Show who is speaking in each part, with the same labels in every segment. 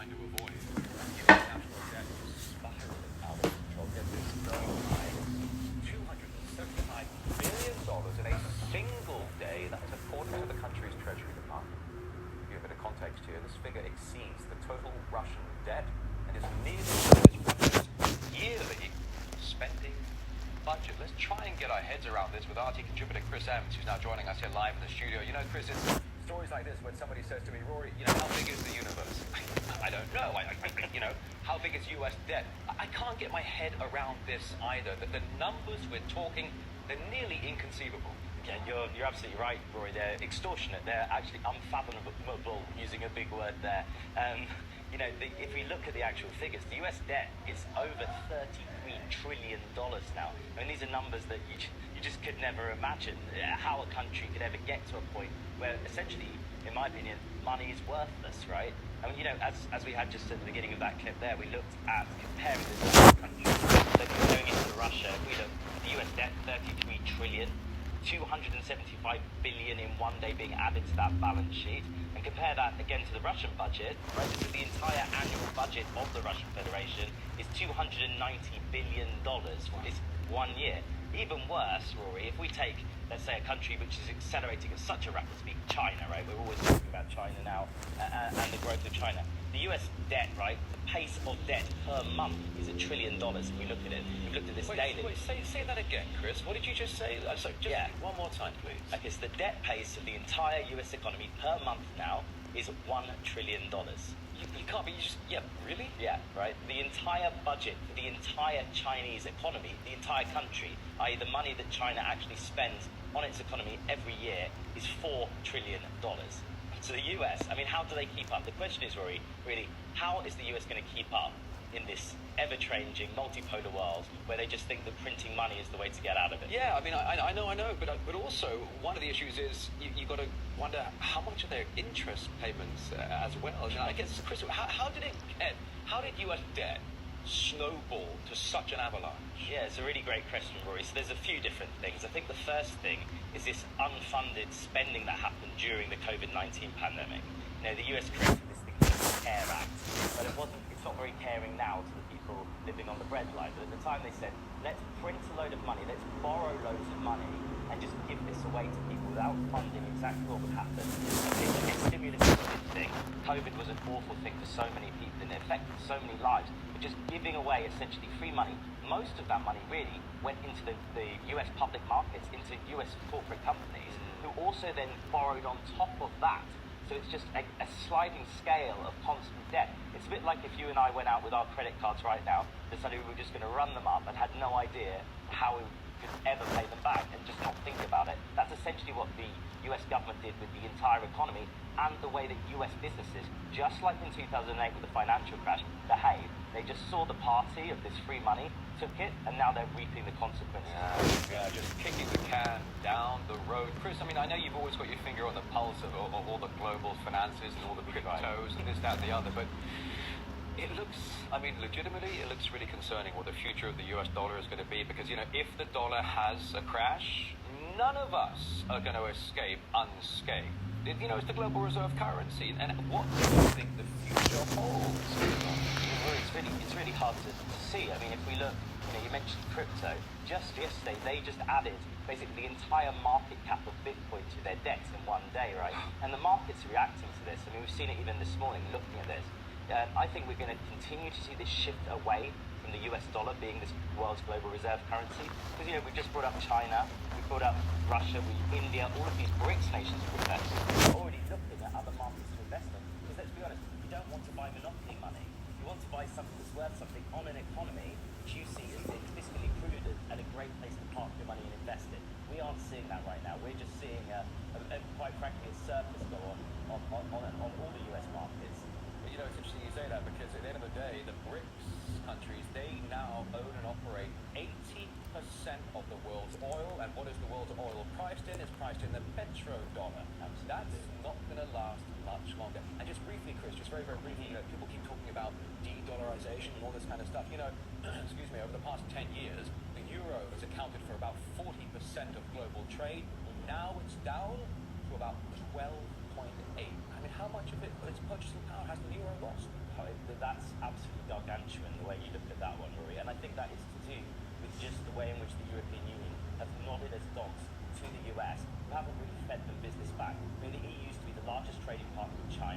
Speaker 1: trying to avoid. US national debt is spiraling out of control. Get this, going high. $275 billion in a single day. That is according to the country's Treasury Department. To give a bit of context here, this figure exceeds the total Russian debt and is nearly Russia's yearly spending budget. Let's try and get our heads around this with RT contributor Chris Evans, who's now joining us here live in the studio. You know, Chris, it's stories like this when somebody says to me, Rory, you know, how big is the universe? I don't know. You know, how big is US debt? I can't get my head around this either. The numbers we're talking, they're nearly inconceivable.
Speaker 2: Yeah, you're absolutely right, Rory. They're extortionate. They're actually unfathomable, using a big word there. You know, if we look at the actual figures, the US debt is over $33 trillion now. I mean, these are numbers that you just could never imagine how a country could ever get to a point where essentially, in my opinion, money is worthless, right? I mean, you know, as we had just at the beginning of that clip there, we looked at comparing the two countries. So going into Russia, we look at the US debt, 33 trillion. 275 billion in one day being added to that balance sheet, and compare that again to the Russian budget, right? This is the entire annual budget of the Russian Federation is $290 billion for this 1 year. Even worse, Rory, if we take, let's say, a country which is accelerating at such a rapid speed, China, right? We're always talking about China now and the growth of China. The US debt, right? The pace of debt per month is $1 trillion. If we look at it, we've looked at this daily.
Speaker 1: Say that again, Chris. What did you just say? Sorry, one more time, please.
Speaker 2: Okay, so the debt pace of the entire US economy per month now is $1 trillion.
Speaker 1: You can't be really?
Speaker 2: Yeah, right. The entire budget for the entire Chinese economy, the entire country, i.e. the money that China actually spends on its economy every year is $4 trillion. So the US, I mean, how do they keep up? The question is, Rory, really, how is the US going to keep up in this ever-changing, multipolar world where they just think that printing money is the way to get out of it?
Speaker 1: Yeah, I mean, I know, but also one of the issues is you got to wonder how much are their interest payments as well. You know, I guess, Chris, how did US debt snowball to such an avalanche?
Speaker 2: Yeah, it's a really great question, Rory. So there's a few different things. I think the first thing is this unfunded spending that happened during the COVID-19 pandemic. You know, the US created this thing called the CARE Act, but it's not very caring now to the people living on the breadline. But at the time they said, let's print a load of money, let's borrow loads of money and just give this away to people without funding exactly what would happen. It's a stimulus thing. COVID was an awful thing for so many people and it affected so many lives. But just giving away essentially free money, most of that money really went into the US public markets, into US corporate companies, who also then borrowed on top of that. So it's just a sliding scale of constant debt. It's a bit like if you and I went out with our credit cards right now, decided we were just going to run them up and had no idea how we could ever pay them back and just not think about it. That's essentially what the US government did with the entire economy and the way that US businesses, just like in 2008 with the financial crash, behaved. They just saw the party of this free money, took it, and now they're reaping the consequences.
Speaker 1: Yeah, just kicking the can down the road. Chris, I mean, I know you've always got your finger on the pulse of all the global finances and all the cryptos and this, that, and the other, but it looks, I mean, legitimately, it looks really concerning what the future of the US dollar is going to be, because, you know, if the dollar has a crash, none of us are going to escape unscathed. You know, it's the global reserve currency, and what do you think the future holds?
Speaker 2: It's really hard to see. I mean, if we look, you know, you mentioned crypto. Just yesterday, they just added basically the entire market cap of Bitcoin to their debt in one day, right? And the market's reacting to this. I mean, we've seen it even this morning looking at this. I think we're going to continue to see this shift away from the US dollar being this world's global reserve currency. Because, you know, we just brought up China, we brought up Russia, India, all of these BRICS nations are already looking at other markets to invest in. Because let's be honest, you don't want to buy monopoly money. You want to buy something that's worth something on an economy which you see as fiscally prudent and a great place to park your money and invest it. We aren't seeing that right now. We're just seeing, quite frankly, a surplus go on all the US markets.
Speaker 1: You know, it's interesting you say that, because at the end of the day, the BRICS countries, they now own and operate 80% of the world's oil, and what is the world's oil priced in? It's priced in the petrodollar. That's not going to last much longer. And just briefly, Chris, just very, very briefly, you know, people keep talking about de-dollarization and all this kind of stuff. You know, excuse me, over the past 10 years, the euro has accounted for about 40% of global trade. Now it's down to about 12.8. I mean, how much of its purchasing power has the euro lost?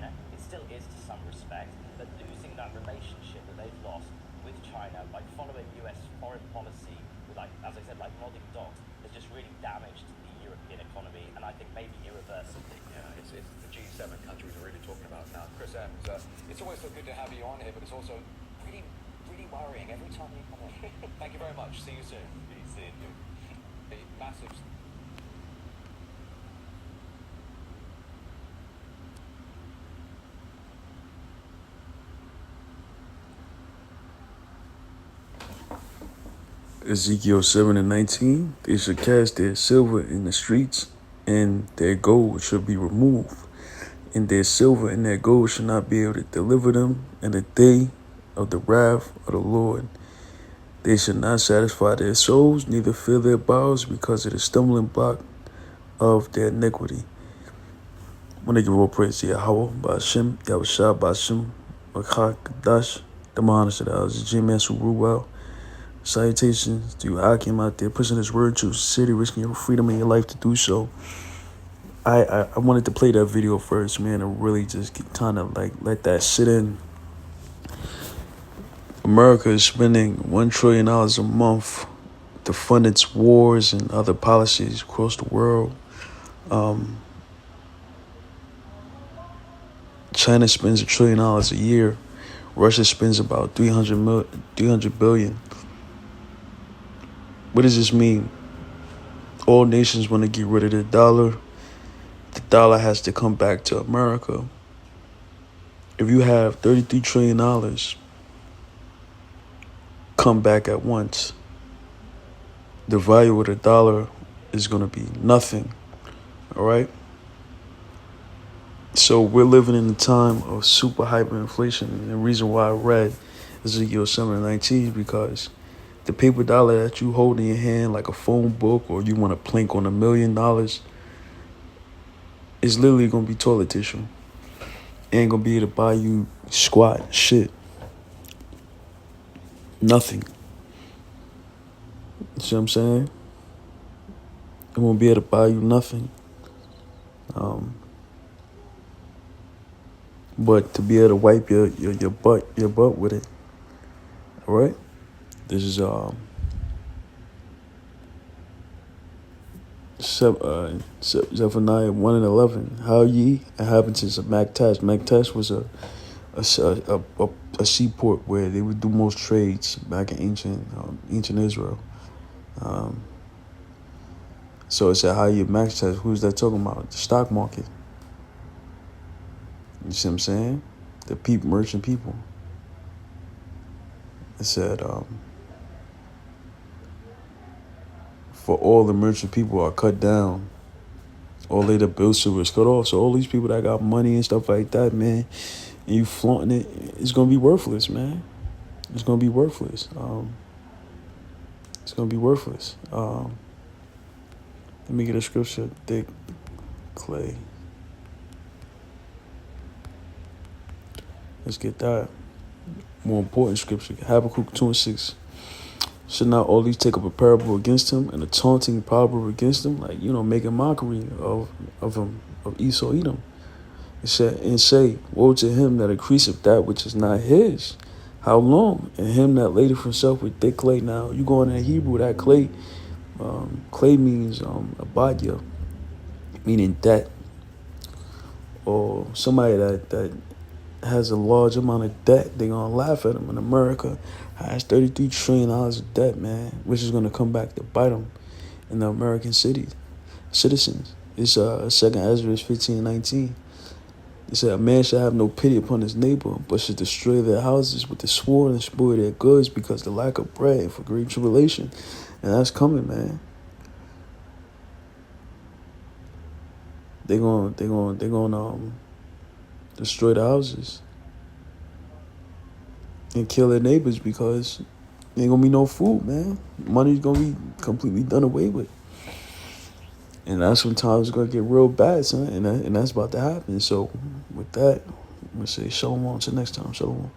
Speaker 2: China. It still is to some respect, but losing that relationship that they've lost with China by following US foreign policy, with, like, as I said, like nodding dogs, has just really damaged the European economy, and I think maybe irreversibly.
Speaker 1: Yeah, it's the G7 countries we're really talking about now. Chris Evans, it's always so good to have you on here, but it's also really, really worrying every time you come on. Thank you very much. See you soon.
Speaker 2: Be seeing you.
Speaker 1: A massive...
Speaker 3: Ezekiel 7:19, they shall cast their silver in the streets, and their gold shall be removed, and their silver and their gold shall not be able to deliver them in the day of the wrath of the Lord. They shall not satisfy their souls, neither fill their bowels, because of the stumbling block of their iniquity. I want to give all praise to Yahweh, Ba'ashem, Yahushua, Ba'ashem, Makha, Kadash, the Mahanisha, the Jim Mansur Ruel. Salutations to you, Akim, out there pushing this word to city, risking your freedom and your life to do so. I wanted to play that video first, man, and really just kind of like let that sit in. America is spending $1 trillion a month to fund its wars and other policies across the world. China spends $1 trillion a year. Russia spends about 300 billion. What does this mean? All nations want to get rid of the dollar. The dollar has to come back to America. If you have $33 trillion come back at once, the value of the dollar is going to be nothing. All right? So we're living in a time of super hyperinflation. And the reason why I read Ezekiel 7:19 is because the paper dollar that you hold in your hand like a phone book, or you want to plink on $1 million, is literally going to be toilet tissue. Ain't going to be able to buy you squat shit. Nothing. You see what I'm saying? It won't be able to buy you nothing. But to be able to wipe your butt with it. All right? This is Zephaniah 1:11. How ye inhabitants of Maktash. Maktash was a seaport where they would do most trades back in ancient Israel. So it said, how you Maktash. Who's that talking about? The stock market. You see what I'm saying? The merchant people. It said, for all the merchant people are cut down. All later bill silver is cut off. So all these people that got money and stuff like that, man, and you flaunting it, it's going to be worthless, man. It's going to be worthless. It's going to be worthless. Let me get a scripture. Thick clay. Let's get that. More important scripture. Habakkuk 2:6. Should not all these take up a parable against him and a taunting proverb against him? Like, making mockery of him, of Esau, Edom. It said, and say, woe to him that increaseth that which is not his. How long? And him that ladeth himself with thick clay. Now, you go into Hebrew, that clay means abadya, meaning debt. Or somebody that has a large amount of debt, they're going to laugh at him. In America has $33 trillion of debt, man, which is going to come back to bite them in the American citizens. It's 2nd Ezra 15:19. It said, a man shall have no pity upon his neighbor, but should destroy their houses with the sword and spoil their goods because the lack of bread and for great tribulation. And that's coming, man. They're going to destroy the houses and kill their neighbors because there ain't gonna be no food, man. Money's gonna be completely done away with, and that's when times are gonna get real bad, son. And that's about to happen. So with that, I'm gonna say shalom. Until next time, shalom.